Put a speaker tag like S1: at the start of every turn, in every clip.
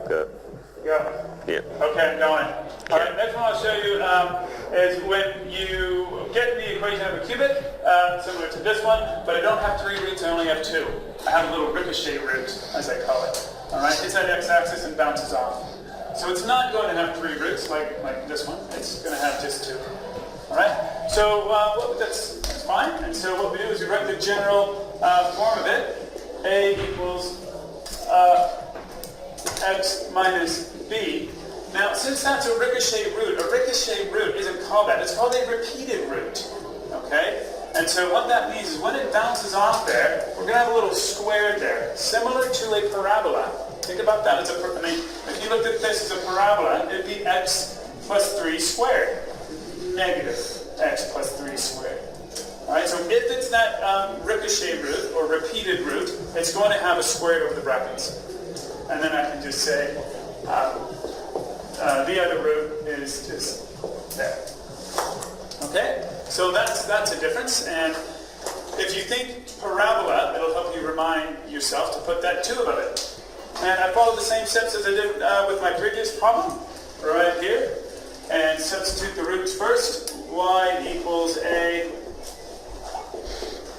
S1: Go. Yeah.
S2: Okay, I'm going. All right, next one I'll show you is when you get the equation of a qubit, similar to this one, but I don't have 3 roots, I only have 2. I have a little ricochet root, as I call it. All right, it's at x-axis and bounces off. So it's not going to have 3 roots like this one. It's going to have just 2. All right, so that's fine. And so what we do is we write the general form of it. A equals x minus b. Now, since that's a ricochet root isn't called that. It's called a repeated root, okay? And so what that means is when it bounces off there, we're going to have a little square there, similar to a parabola. Think about that as if you looked at this as a parabola, it would be x plus 3 squared. Negative x plus 3 squared. All right, so if it's that ricochet root or repeated root, it's going to have a squared over the brackets. And then I can just say the other root is just there. Okay, so that's a difference. And if you think parabola, it'll help you remind yourself to put that 2 above it. And I followed the same steps as I did with my previous problem, right here. And substitute the roots first. Y equals a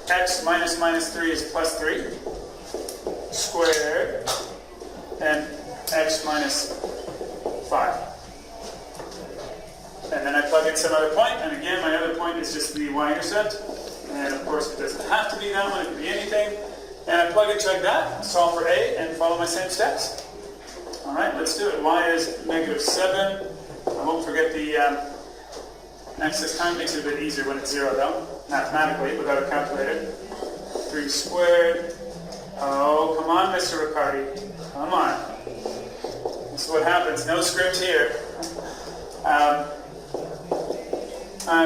S2: x minus 3 is plus 3 squared, and x minus 5. And then I plug in some other point, and again, my other point is just the y-intercept. And of course, it doesn't have to be that one, it can be anything. And I plug and check that, solve for a, and follow my same steps. All right, let's do it. Y is negative 7. I won't forget the x this time. Makes it a bit easier when it's 0, though, mathematically, without a calculator. 3 squared. Oh, come on, Mr. Riccardi. Come on. This is what happens. No script here.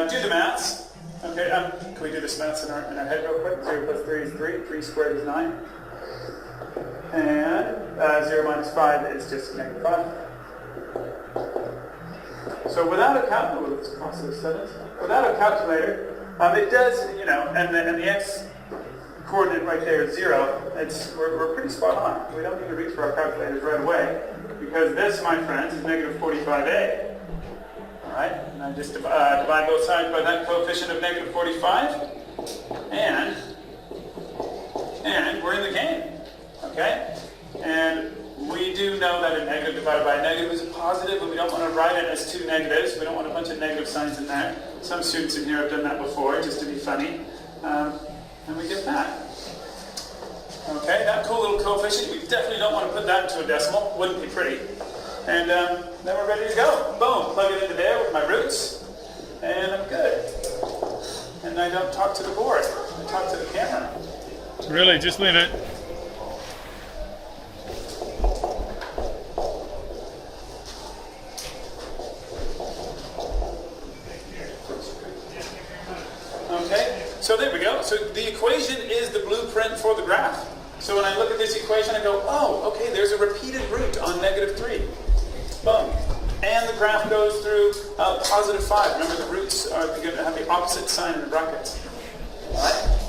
S2: Do the maths. Okay, can we do this maths in our head real quick? 0 plus 3 is 3. 3 squared is 9. And 0 minus 5 is just negative 5. So without a calculator, without a calculator, it does, and the x coordinate right there is 0. We're pretty spot on. We don't need to reach for our calculators right away, because this, my friends, is negative 45a. All right, and I just divide both sides by that coefficient of negative 45, and we're in the game, okay? And we do know that a negative divided by a negative is a positive, but we don't want to write it as 2 negatives. We don't want a bunch of negative signs in there. Some students in here have done that before, just to be funny. And we get that. Okay, that cool little coefficient, we definitely don't want to put that into a decimal. Wouldn't be pretty. And then we're ready to go. Boom, plug it into there with my roots, and I'm good. And I don't talk to the board. I talk to the camera.
S3: Really, just leave it.
S2: Okay, so there we go. So the equation is the blueprint for the graph. So when I look at this equation, I go, oh, okay, there's a repeated root on negative 3. Boom. And the graph goes through positive 5. Remember, the roots are going to have the opposite sign in the brackets. All right?